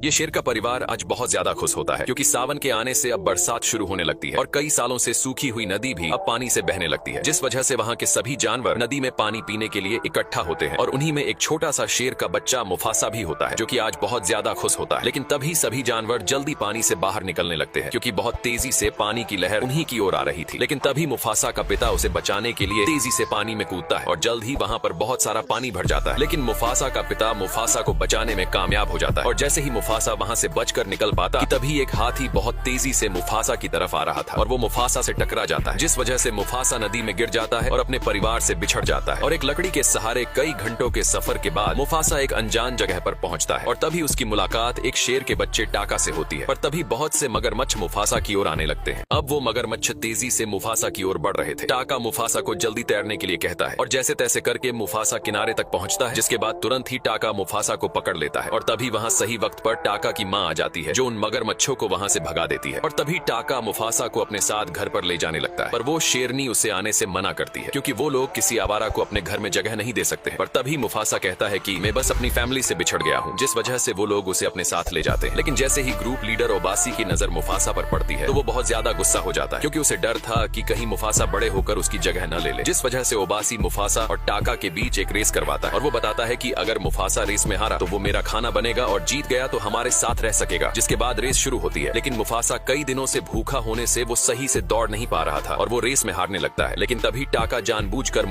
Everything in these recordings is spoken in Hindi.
ये शेर का परिवार आज बहुत ज्यादा खुश होता है क्योंकि सावन के आने से अब बरसात शुरू होने लगती है और कई सालों से सूखी हुई नदी भी अब पानी से बहने लगती है, जिस वजह से वहाँ के सभी जानवर नदी में पानी पीने के लिए इकट्ठा होते हैं और उन्हीं में एक छोटा सा शेर का बच्चा मुफासा भी होता है जो कि आज बहुत ज्यादा खुश होता है। लेकिन तभी सभी जानवर जल्दी पानी से बाहर निकलने लगते हैं क्योंकि बहुत तेजी से पानी की लहर उन्हीं की ओर आ रही थी। लेकिन तभी मुफासा का पिता उसे बचाने के लिए तेजी से पानी में कूदता है और जल्द ही वहाँ पर बहुत सारा पानी भर जाता है। लेकिन मुफासा का पिता मुफासा को बचाने में कामयाब हो जाता है और जैसे ही मुफासा वहाँ से बचकर निकल पाता कि तभी एक हाथी बहुत तेजी से मुफासा की तरफ आ रहा था और वो मुफासा से टकरा जाता है, जिस वजह से मुफासा नदी में गिर जाता है और अपने परिवार से बिछड़ जाता है। और एक लकड़ी के सहारे कई घंटों के सफर के बाद मुफासा एक अनजान जगह पर पहुंचता है और तभी उसकी मुलाकात एक शेर के बच्चे टाका से होती है। पर तभी बहुत से मगरमच्छ मुफासा की ओर आने लगते हैं। अब वो मगरमच्छ तेजी से मुफासा की ओर बढ़ रहे थे। टाका मुफासा को जल्दी तैरने के लिए कहता है और जैसे तैसे करके मुफासा किनारे तक पहुंचता है, जिसके बाद तुरंत ही टाका मुफासा को पकड़ लेता है और तभी वहाँ सही वक्त पर टाका की माँ आ जाती है जो उन मगरमच्छों को वहाँ से भगा देती है। और तभी टाका मुफासा को अपने साथ घर पर ले जाने लगता है, पर वो शेरनी उसे आने से मना करती है क्योंकि वो लोग किसी आवारा को अपने घर में जगह नहीं दे सकते। पर तभी मुफासा कहता है कि मैं बस अपनी फैमिली से बिछड़ गया हूँ, जिस वजह से वो लोग उसे अपने साथ ले जाते हैं। लेकिन जैसे ही ग्रुप लीडर ओबासी की नजर मुफासा पर पड़ती है तो वो बहुत ज्यादा गुस्सा हो जाता है क्योंकि उसे डर था कि कहीं मुफासा बड़े होकर उसकी जगह न ले ले, जिस वजह से ओबासी मुफासा और टाका के बीच एक रेस करवाता है और वो बताता है कि अगर मुफासा रेस में हारा तो वो मेरा खाना बनेगा और जीत गया तो हमारे साथ रह सकेगा। जिसके बाद रेस शुरू होती है, लेकिन मुफासा कई दिनों से भूखा होने से वो सही से दौड़ नहीं पा रहा था और वो रेस में हारने लगता है। लेकिन तभी टाका जानबूझकर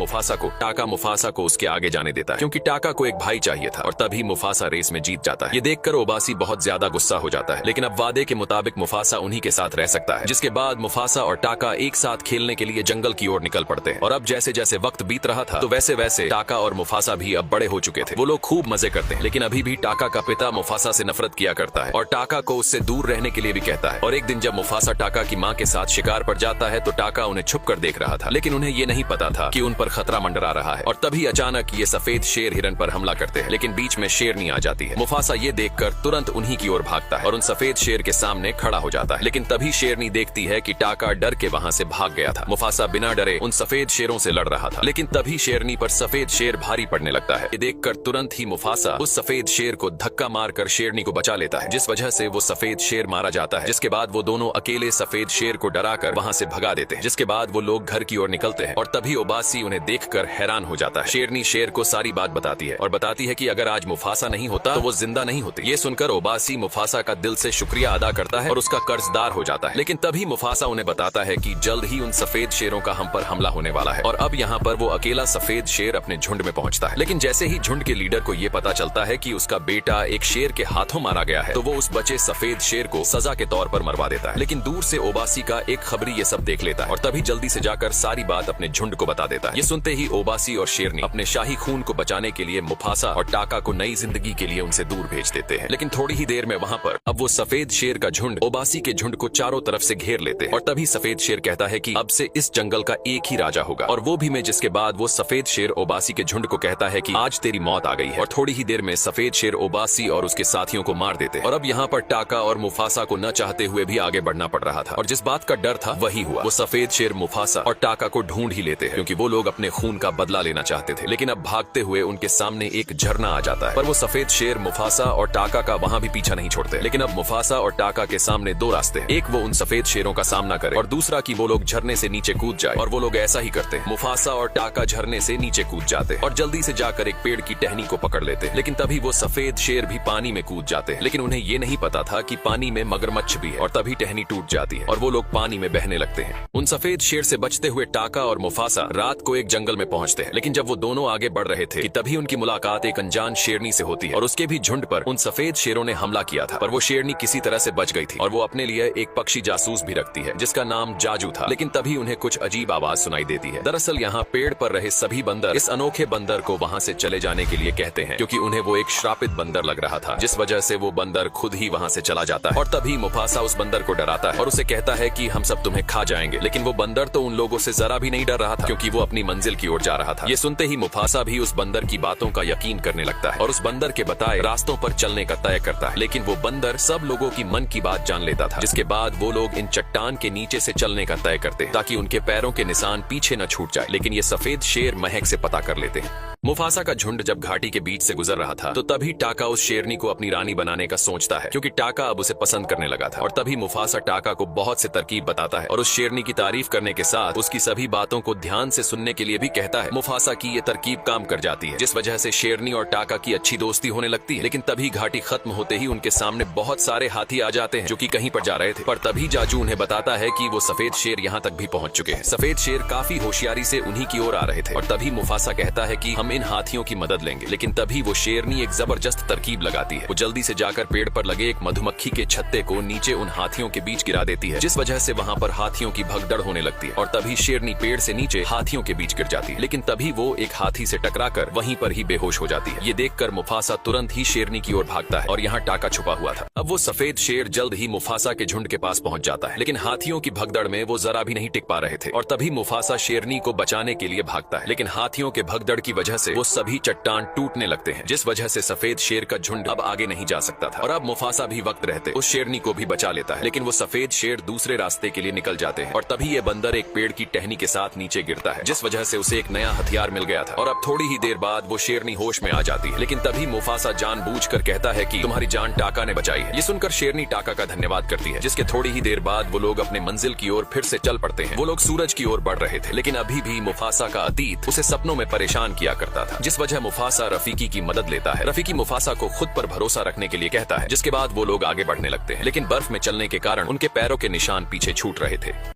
टाका मुफासा को उसके आगे जाने देता है क्योंकि टाका को एक भाई चाहिए था और तभी मुफासा रेस में जीत जाता है। ये देखकर ओबासी बहुत ज्यादा गुस्सा हो जाता है, लेकिन अब वादे के मुताबिक मुफासा उन्हीं के साथ रह सकता है। जिसके बाद मुफासा और टाका एक साथ खेलने के लिए जंगल की ओर निकल पड़ते हैं और अब जैसे जैसे वक्त बीत रहा था तो वैसे वैसे टाका और मुफासा भी अब बड़े हो चुके थे। वो लोग खूब मजे करते हैं, लेकिन अभी भी टाका का पिता मुफासा से नफरत किया करता है और टाका को उससे दूर रहने के लिए भी कहता है। और एक दिन जब मुफासा टाका की माँ के साथ शिकार पर जाता है तो टाका उन्हें छुप कर देख रहा था, लेकिन उन्हें ये नहीं पता था कि उन पर खतरा मंडरा रहा है। और तभी अचानक ये सफेद शेर हिरन पर हमला करते हैं, लेकिन बीच में शेरनी आ जाती है। मुफासा ये देखकर तुरंत उन्हीं की ओर भागता है और उन सफेद शेर के सामने खड़ा हो जाता है, लेकिन तभी शेरनी देखती है कि टाका डर के वहाँ से भाग गया था। मुफासा बिना डरे उन सफेद शेरों से लड़ रहा था, लेकिन तभी शेरनी पर सफेद शेर भारी पड़ने लगता है। ये देखकर तुरंत ही मुफासा उस सफेद शेर को धक्का मारकर शेरनी को बचा लेता है, जिस वजह से वो सफेद शेर मारा जाता है। जिसके बाद वो दोनों अकेले सफेद शेर को डराकर वहाँ से भगा देते हैं। जिसके बाद वो लोग घर की ओर निकलते हैं और तभी ओबासी उन्हें देखकर हैरान हो जाता है। शेरनी शेर को सारी बात बताती है और बताती है कि अगर आज मुफासा नहीं होता तो वो जिंदा नहीं होती। ये सुनकर ओबासी मुफासा का दिल से शुक्रिया अदा करता है और उसका कर्जदार हो जाता है। लेकिन तभी मुफासा उन्हें बताता है कि जल्द ही उन सफेद शेरों का हम पर हमला होने वाला है और अब यहाँ पर वो अकेला सफेद शेर अपने झुंड में पहुंचता है। लेकिन जैसे ही झुंड के लीडर को ये पता चलता है कि उसका बेटा एक शेर के हाथों मारा गया है तो वो उस बचे सफेद शेर को सजा के तौर पर मरवा देता है। लेकिन दूर से ओबासी का एक खबरी ये सब देख लेता है और तभी जल्दी से जाकर सारी बात अपने झुंड को बता देता है। ये सुनते ही ओबासी और शेरनी अपने शाही खून को बचाने के लिए मुफासा और टाका को नई जिंदगी के लिए उनसे दूर भेज देते हैं। लेकिन थोड़ी ही देर में वहाँ पर अब वो सफेद शेर का झुंड ओबासी के झुंड को चारों तरफ से घेर लेते हैं और तभी सफेद शेर कहता है कि अब से इस जंगल का एक ही राजा होगा और वो भी मैं। जिसके बाद वो सफेद शेर ओबासी के झुंड को कहता है कि आज तेरी मौत आ गई है और थोड़ी ही देर में सफेद शेर ओबासी और उसके साथियों को मार देते हैं। और अब यहाँ पर टाका और मुफासा को न चाहते हुए भी आगे बढ़ना पड़ रहा था और जिस बात का डर था वही हुआ। वो सफेद शेर मुफासा और टाका को ढूंढ ही लेते हैं क्योंकि वो लोग अपने खून का बदला लेना चाहते थे। लेकिन अब भागते हुए उनके सामने एक झरना आ जाता है, पर वो सफेद शेर मुफासा और टाका का वहाँ भी पीछा नहीं छोड़ते। लेकिन अब मुफासा और टाका के सामने दो रास्ते हैं, एक वो उन सफेद शेरों का सामना करे और दूसरा कि वो लोग झरने से नीचे कूद जाए। और वो लोग ऐसा ही करते हैं। मुफासा और टाका झरने से नीचे कूद जाते हैं और जल्दी से जाकर एक पेड़ की टहनी को पकड़ लेते हैं। लेकिन तभी वो सफेद शेर भी पानी में कूद जाते हैं, लेकिन उन्हें ये नहीं पता था कि पानी में मगरमच्छ भी है और तभी टहनी टूट जाती है और वो लोग पानी में बहने लगते हैं। उन सफेद शेर से बचते हुए टाका और मुफासा रात को एक जंगल में पहुंचते हैं, लेकिन जब वो दोनों आगे बढ़ रहे थे कि तभी उनकी मुलाकात एक अनजान शेरनी से होती है और उसके भी झुंड पर उन सफेद शेरों ने हमला किया था, पर वो शेरनी किसी तरह से बच गई थी और वो अपने लिए एक पक्षी जासूस भी रखती है जिसका नाम जाजू था। लेकिन तभी उन्हें कुछ अजीब आवाज सुनाई देती है। दरअसल यहाँ पेड़ पर रहे सभी बंदर इस अनोखे बंदर को वहाँ से चले जाने के लिए कहते हैं क्योंकि उन्हें वो एक श्रापित बंदर लग रहा था, जिस वजह से वो बंदर खुद ही वहाँ से चला जाता है। और तभी मुफासा उस बंदर को डराता है और उसे कहता है कि हम सब तुम्हें खा जाएंगे। लेकिन वो बंदर तो उन लोगों से जरा भी नहीं डर रहा था क्योंकि वो अपनी मंजिल की ओर जा रहा था। ये सुनते ही मुफासा भी उस बंदर की बातों का यकीन करने लगता है और उस बंदर के बताए रास्तों पर चलने का तय करता है। लेकिन वो बंदर सब लोगों की मन की बात जान लेता था, जिसके बाद वो लोग इन चट्टान के नीचे से चलने का तय करते हैं ताकि उनके पैरों के निशान पीछे न छूट जाए। लेकिन ये सफेद शेर महक से पता कर लेते हैं। मुफासा का झुंड जब घाटी के बीच से गुजर रहा था तो तभी टाका उस शेरनी को अपनी रानी बनाने का सोचता है, क्योंकि टाका अब उसे पसंद करने लगा था। और तभी मुफासा टाका को बहुत से तरकीब बताता है और उस शेरनी की तारीफ करने के साथ उसकी सभी बातों को ध्यान से सुनने के लिए भी कहता है। मुफासा की ये तरकीब काम कर जाती है, जिस वजह से शेरनी और टाका की अच्छी दोस्ती होने लगती है। लेकिन तभी घाटी खत्म होते ही उनके सामने बहुत सारे हाथी आ जाते हैं जो कि कहीं पर जा रहे थे। पर तभी जाजू उन्हें बताता है कि वो सफेद शेर यहाँ तक भी पहुंच चुके हैं। सफेद शेर काफी होशियारी से उन्हीं की ओर आ रहे थे और तभी मुफासा कहता है कि हम इन हाथियों की मदद लेंगे। लेकिन तभी वो शेरनी एक जबरदस्त तरकीब लगाती है। वो जल्दी से जाकर पेड़ पर लगे एक मधुमक्खी के छत्ते को नीचे उन हाथियों के बीच गिरा देती है, जिस वजह से वहाँ पर हाथियों की भगदड़ होने लगती है। और तभी शेरनी पेड़ से नीचे हाथियों के बीच गिर जाती है। लेकिन तभी वो एक हाथी से टकराकर वहीं पर ही बेहोश हो जाती है। ये देखकर मुफासा तुरंत ही शेरनी की ओर भागता है और यहाँ टाका छुपा हुआ था। अब वो सफेद शेर जल्द ही मुफासा के झुंड के पास पहुंच जाता है, लेकिन हाथियों की भगदड़ में वो जरा भी नहीं टिक पा रहे थे। और तभी मुफासा शेरनी को बचाने के लिए भागता है, लेकिन हाथियों के भगदड़ की वजह से वो सभी चट्टान टूटने लगते हैं, जिस वजह से सफेद शेर का झुंड अब आगे नहीं जा सकता था। और अब मुफासा भी वक्त रहते उस शेरनी को भी बचा लेता है, लेकिन वो सफेद शेर दूसरे रास्ते के लिए निकल जाते हैं। और तभी ये बंदर एक पेड़ की टहनी के साथ नीचे गिरता है, जिस वजह से उसे एक नया हथियार मिल गया था। और अब थोड़ी ही देर बाद वो शेरनी होश में आ जाती है। लेकिन तभी मुफासा जानबूझकर कहता है कि तुम्हारी जान टाका ने बचाई है। ये सुनकर शेरनी टाका का धन्यवाद करती है, जिसके थोड़ी ही देर बाद वो लोग अपने मंजिल की ओर फिर से चल पड़ते हैं। वो लोग सूरज की ओर बढ़ रहे थे, लेकिन अभी भी मुफासा का अतीत उसे सपनों में परेशान किया करता था, जिस वजह मुफासा रफीकी की मदद लेता है। रफीकी मुफासा को खुद पर भरोसा रखने के लिए कहता है, जिसके बाद वो लोग आगे बढ़ने लगते हैं। लेकिन बर्फ में चलने के कारण उनके पैरों के निशान पीछे छूट रहे थे।